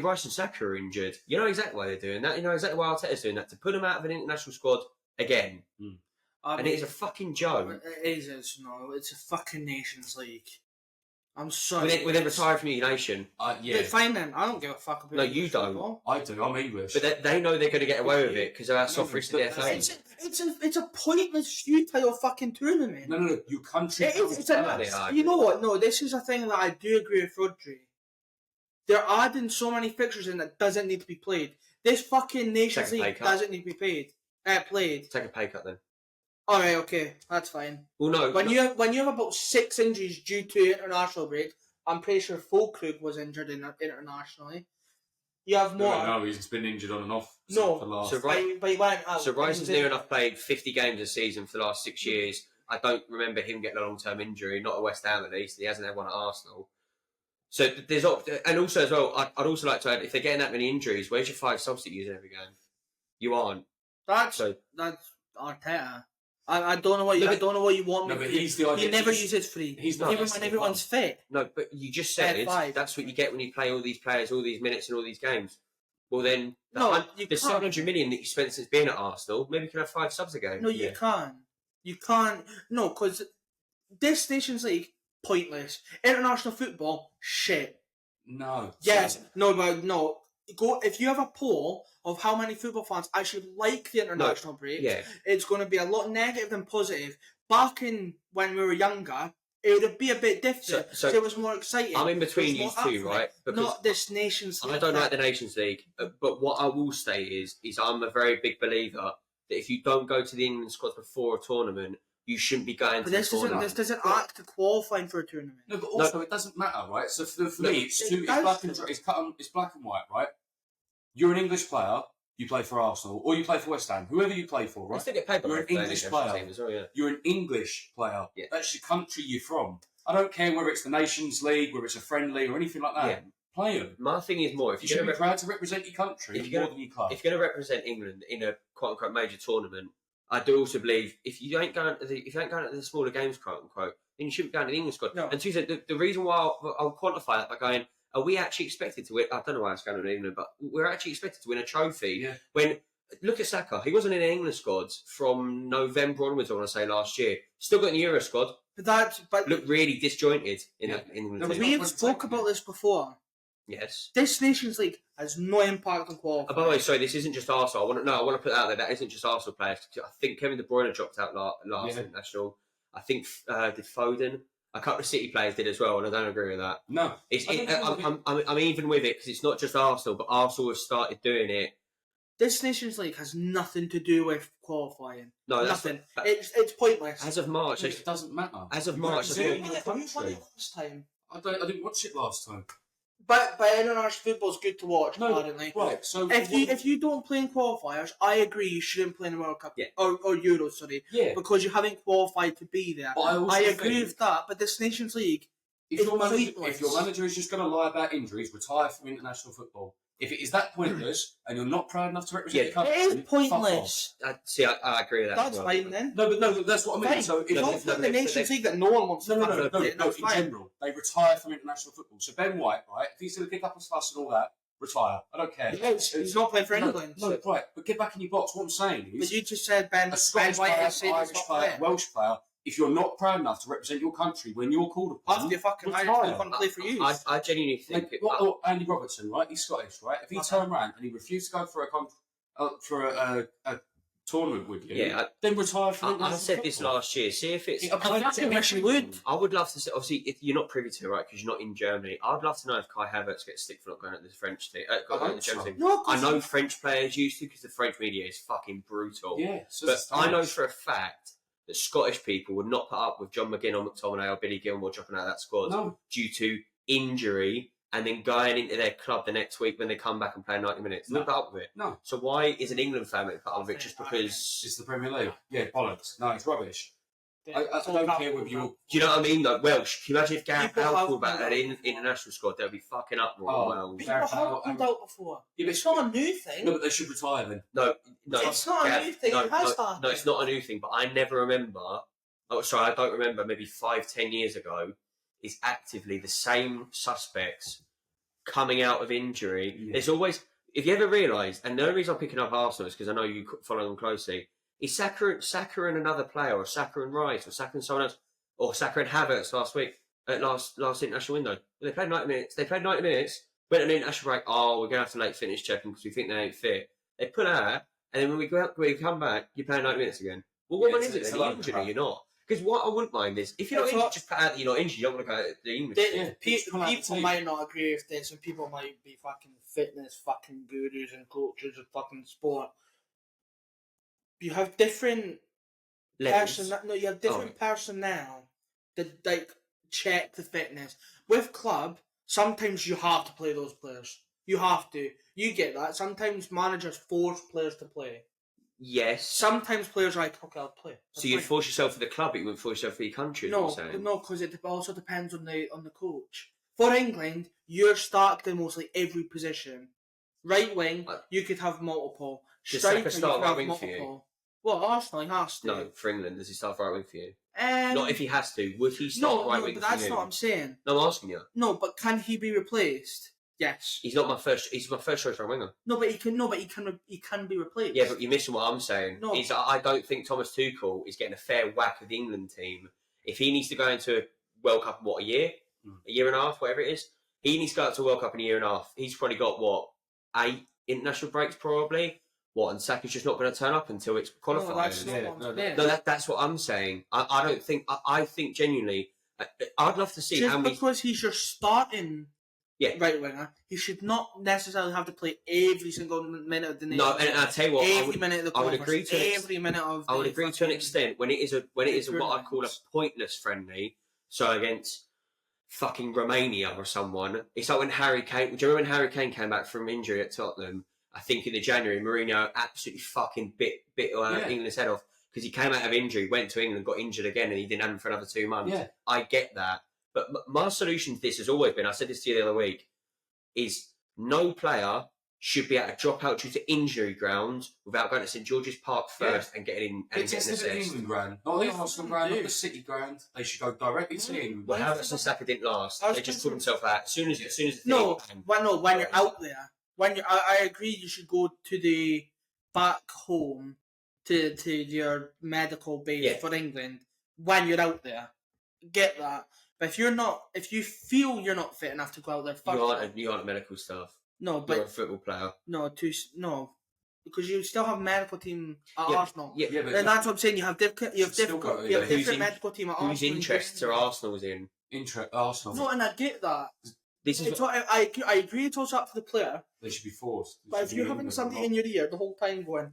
Rice and Saka are injured. You know exactly why they're doing that. You know exactly why Arteta's doing that, to put them out of an international squad again. And it is a fucking joke. It's a fucking Nations League. I'm sorry. When they retire from the nation. Yeah. Fine then. I don't give a fuck about it. No, you don't. Football. I do. I'm English. But they know they're going to get away with it because of our soft wrist at the FA. It's a pointless, futile fucking tournament. No. Your country. You know what? No, this is a thing that I do agree with Rodri. They're adding so many fixtures in that doesn't need to be played. This fucking Nations League doesn't need to be played. Take a pay cut then. All right, okay, that's fine. Well, no. When you have about 6 injuries due to international break, I'm pretty sure Füllkrug was injured internationally. You have more. No, he's been injured on and off. No, so Rice has near enough played 50 games a season for the last 6 years. I don't remember him getting a long-term injury, not at West Ham at least. He hasn't had one at Arsenal. So there's, and also as well, I'd also like to add, if they're getting that many injuries, where's your 5 substitutes in every game? You aren't. That's Arteta. I don't know what you want me to do. He never uses free. He's not. Even when everyone's fit. No, but you just said that's what you get when you play all these players, all these minutes, and all these games. Well, then the 700 million that you spent since being at Arsenal, maybe you can have 5 subs a game. No, you can't. You can't. No, because this Nations League, pointless. International football, shit. No. Yes. No. Go if you have a poll of how many football fans actually like the international break, it's going to be a lot negative than positive. Back in when we were younger, it would be a bit different. So it was more exciting. I'm in between you two, right? Because not this Nations League. I don't like the Nations League, but what I will say is I'm a very big believer that if you don't go to the England squad before a tournament, you shouldn't be going to the tournament. This doesn't act to qualifying for a tournament. No, but also it doesn't matter, right? So for me, it's black and white, right? You're an English player, you play for Arsenal, or you play for West Ham, whoever you play for, right? You still get paid by You're an English player. Well, You're an English player. Yeah. That's the country you're from. I don't care whether it's the Nations League, whether it's a friendly, or anything like that. Yeah. Play them. My thing is more, if you should be proud to represent your country more than your club. If you're going to represent England in a quote-unquote major tournament, I do also believe if you ain't going to the smaller games, quote-unquote, then you shouldn't be going to the England squad. No. And the reason why I'll quantify that by going, are we actually expected to win? I don't know why it's going on in England, but we're actually expected to win a trophy. Yeah. When, look at Saka. He wasn't in the England squads from November onwards, I want to say, last year. Still got in the Euro squad. But looked really disjointed in the England team. We've spoke about this before. Yes. This Nations League has no impact on qualifying. By the way, sorry, this isn't just Arsenal. I want to put that out there. That isn't just Arsenal players. I think Kevin De Bruyne dropped out last international. I think did Foden. A couple of City players did as well, and I don't agree with that. No, I'm even with it because it's not just Arsenal, but Arsenal have started doing it. This Nations League has nothing to do with qualifying. No, nothing. It's pointless. As of March, it doesn't matter. As of March, I didn't watch it last time. But international football's good to watch, apparently. Right, so if you don't play in qualifiers, I agree you shouldn't play in the World Cup or Euros, because you haven't qualified to be there. I agree with that, but this Nations League, if your manager is just going to lie about injuries, retire from international football. If it is that pointless and you're not proud enough to represent your country, it is pointless. I agree with that. That's fine then. No, that's what I mean. Fine. So if the Nations League that no one wants to no. In general, they retire from international football. So Ben White, right? If he's going to kick up a fuss and all that, retire. I don't care. He's not playing for England. No, right. But get back in your box. What I'm saying is, but you just said Ben Scottish White, Irish player, Welsh player. If you're not proud enough to represent your country when you're called upon, after you fucking Irish want to play for you. I genuinely think Andy Robertson, right? He's Scottish, right? If he turned around and he refused to go for a tournament with you, then retire from. I said this last year. See if it's. I would love to see. Obviously, if you're not privy to it, right? Because you're not in Germany. I'd love to know if Kai Havertz gets stick for not going at the French team. The German team. No, I know French players used to because the French media is fucking brutal. Yeah, but I know for a fact that Scottish people would not put up with John McGinn or McTominay or Billy Gilmore dropping out of that squad due to injury and then going into their club the next week when they come back and play 90 minutes. They put up with it. No. So why is an England fan put up with it just because... It's the Premier League. Yeah, bollocks. No, it's rubbish. I don't care with you. Do you know what I mean? Like Welsh. Can you imagine if Gareth Bale called back that international squad? They'll be fucking up. People have called out before. Yeah, it's not a new thing. No, but they should retire then. No, it's not a new thing. It has started. No, it's not a new thing. But I never remember. Oh, sorry, I don't remember. Maybe 5-10 years ago, is actively the same suspects coming out of injury. There's always, if you ever realise, and the only reason I'm picking up Arsenal is because I know you follow them closely, is Saka and another player, or Saka and Rice, or Saka and someone else, or Saka and Havertz last week, at last international window. They played 90 minutes. Went on an international break. Oh, we're going to have to late fitness check them because we think they ain't fit. They put out, and then when we come back, you're playing 90 minutes again. Well, what one is it? You're injured or you're not? Because what I wouldn't mind is, if you're not injured, just put out that you're not injured. You don't want to go to the English. People might not agree with this, and people might be fucking fitness fucking gurus and coaches of fucking sport. You have different personnel that like check the fitness. With club, sometimes you have to play those players. You have to. You get that. Sometimes managers force players to play. Yes. Sometimes players are like, okay, I'll play. So you'd force yourself for the club, but you wouldn't force yourself for your country. No, because it also depends on the coach. For England, you're stacked in mostly every position. Right wing, you could have multiple. Striker, start right wing for you? Well, Arsenal, he has to. No, for England, does he start right wing for you? Not if he has to. Would he start right wing for you? No, but that's not what I'm saying. No, I'm asking you. No, but can he be replaced? Yes. He's not my first. He's my first choice right winger. No, but he can be replaced. Yeah, but you're missing what I'm saying. No. I don't think Thomas Tuchel is getting a fair whack of the England team. If he needs to go into a World Cup in a year and a half, whatever it is, he needs to go out to a World Cup in a year and a half. He's probably got 8 international breaks probably. And Saka's just not going to turn up until it's qualified. That's what I'm saying. I don't think. I think genuinely, I'd love to see just how many. Because he's your starting right winger, he should not necessarily have to play every single minute of the nation. No, and I'll tell you what, every minute of the I would agree to every minute of. I would agree to an extent when it is what I'd call a pointless friendly. So against fucking Romania or someone, it's like when Harry Kane. Do you remember when Harry Kane came back from injury at Tottenham? I think in the January, Mourinho absolutely fucking bit England's head off because he came out of injury, went to England, got injured again, and he didn't have him for another 2 months. Yeah. I get that. But my solution to this has always been, I said this to you the other week, is no player should be able to drop out due to injury grounds without going to St George's Park first and getting in and getting assessed. It's the England ground, not the Arsenal ground, not the City ground. They should go directly to the England. Well, Havertz and Saka didn't last. They just put themselves out as soon as when you're out there. I agree, you should go to the back home to your medical base for England when you're out there. Get that. But if you feel you're not fit enough to go out there, you aren't a medical staff. No, but you're a football player. No, because you still have a medical team at Arsenal. Yeah, but and that's what I'm saying. You have different medical team at Arsenal. Whose interests are Arsenal's in? Arsenal. No, and I get that. I agree it's also up to the player. They should be forced. But if you're having somebody in your ear the whole time going,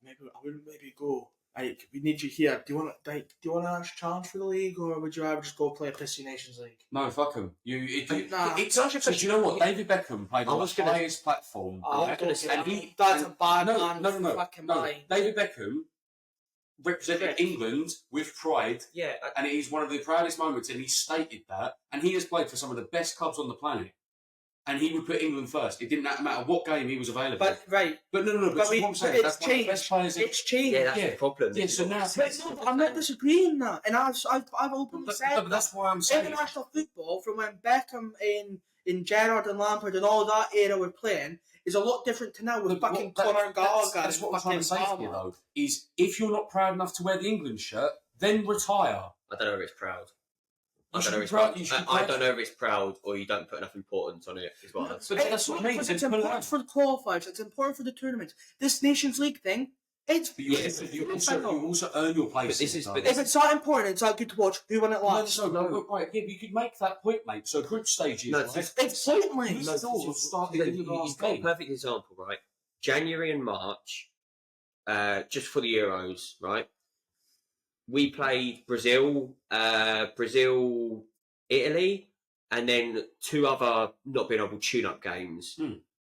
maybe I wouldn't go. We need you here. Do you want a chance for the league, or would you rather just go play a Pissy Nations League? No, fuck him. It's such a. So do you know what? David Beckham played on the highest platform. That's a bad man. No. David Beckham represented England with pride, and it is one of the proudest moments, and he stated that, and he has played for some of the best clubs on the planet, and he would put England first. It didn't matter what game he was available. But no. But what I'm saying, that's changed. Best players. It's changed. Yeah, that's the problem. Yeah, so now. I'm not disagreeing that, and I've openly said but that's why I'm saying international football from when Beckham in Gerrard and Lampard and all that era were playing is a lot different to now with fucking Conor Gallagher. That's what I'm trying to say to you, though, is if you're not proud enough to wear the England shirt, then retire. I don't know if it's proud. I don't know if it's proud or you don't put enough importance on it. Is what that's what I mean. It's important for the qualifiers. It's important for the tournaments. This Nations League thing. You also earn your place. If it's that important, it's not good to watch. Who won it last? No. Right, yeah, you could make that point, mate. So group stages. No, it's pointless. You've got a perfect example, right? January and March, just for the Euros, right? We played Brazil, Italy, and then 2 other not being able to tune-up games.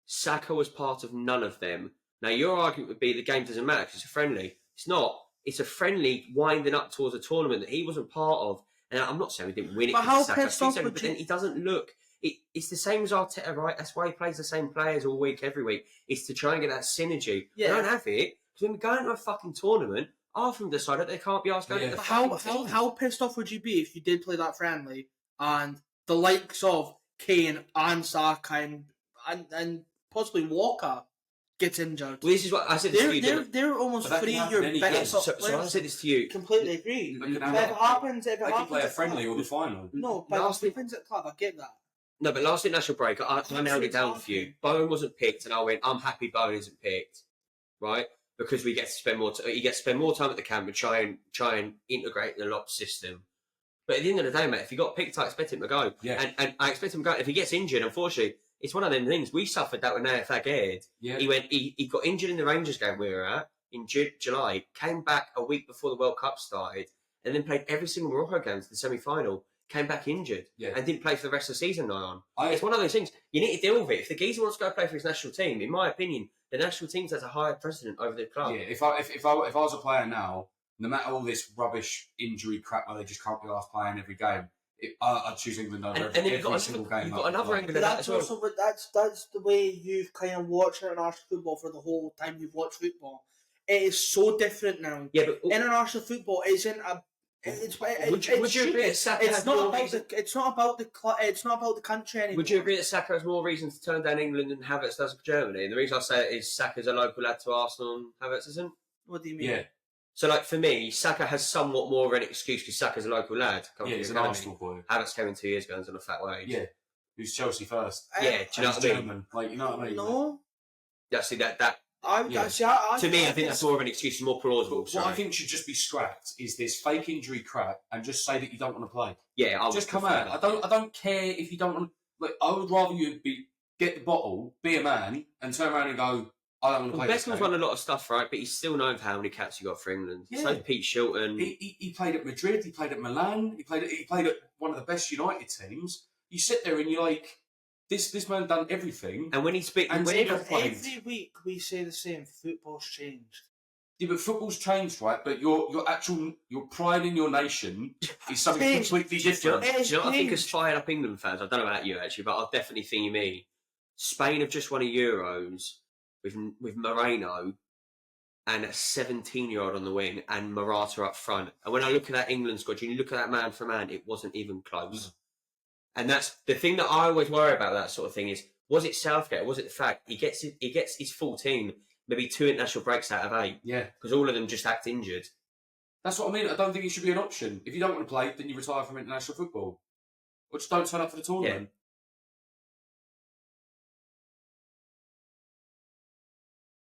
Saka was part of none of them. Now, your argument would be the game doesn't matter because it's a friendly. It's not. It's a friendly winding up towards a tournament that he wasn't part of. And I'm not saying we didn't win it. But how pissed off but then he doesn't look. It's the same as Arteta, right? That's why he plays the same players all week, every week. It's to try and get that synergy. Yeah. They don't have it. Because when we go into a fucking tournament, half of them decide that they can't be asked to go to the how pissed off would you be if you did play that friendly and the likes of Kane and Saka and possibly Walker gets injured. Well, this is what I said to you. They're almost free your best. So I said this to you. Completely agree. If it happens, they can play a friendly or the final. No, but if it happens at club, I get that. No, but last international break, I nailed it down for you. Bowen wasn't picked, and I went, I'm happy Bowen isn't picked, right? Because we get to spend more. He gets to spend more time at the camp and try and integrate the Lop system. But at the end of the day, mate, if he got picked, I expect him to go. Yeah. And I expect him to go. If he gets injured, unfortunately, it's one of them things. We suffered that with Naif Aguerd. Yeah. He got injured in the Rangers game we were at in July, came back a week before the World Cup started, and then played every single Morocco game to the semi-final. Came back injured and didn't play for the rest of the season. It's one of those things. You need to deal with it. If the geezer wants to go play for his national team, in my opinion, the national team has a higher precedent over the club. Yeah, if I was a player now, no matter all this rubbish injury crap where they just can't be asked playing every game, I'd choose England over every single game. You've got another angle of that as well. But that's the way you've kind of watched international football for the whole time you've watched football. It is so different now. Yeah, but international football isn't a. Would you agree that Saka it's not about the country anymore. Would you agree that Saka has more reason to turn down England than Havertz does for Germany? And the reason I say it is Saka's a local lad to Arsenal and Havertz isn't. What do you mean? Yeah. So, like, for me, Saka has somewhat more of an excuse because Saka's a local lad. Yeah, he's an Arsenal boy. Havertz came in 2 years ago and was on a fat wage. Yeah. Who's Chelsea first. Yeah, do you know what I mean? German. Like, you know what I mean? No. Yeah, see, that to me, I think that's more of an excuse and more plausible. What I think should just be scrapped is this fake injury crap and just say that you don't want to play. Yeah, just come out. I don't care if you don't want to. Like, I would rather you get the bottle, be a man, and turn around and go, I don't want to play. Beckham's won a lot of stuff, right? But he's still known for how many caps he got for England. Yeah. So Pete Shilton. He played at Madrid. He played at Milan. He played at one of the best United teams. You sit there and you're like, this man done everything. And when he speaks, every week we say the same. Football's changed. Yeah, but football's changed, right? But your pride in your nation is something completely different. Do you know what I think has fired up England fans? I don't know about you actually, but I'll definitely think me. Spain have just won a Euros with Moreno and a 17-year-old on the wing and Morata up front. And when I look at that England squad, you look at that man for man, it wasn't even close. Mm. And that's the thing that I always worry about that sort of thing is, was it Southgate? Was it the fact he gets his full team, maybe 2 international breaks out of 8? Yeah. Because all of them just act injured. That's what I mean. I don't think it should be an option. If you don't want to play, then you retire from international football. Or just don't turn up for the tournament.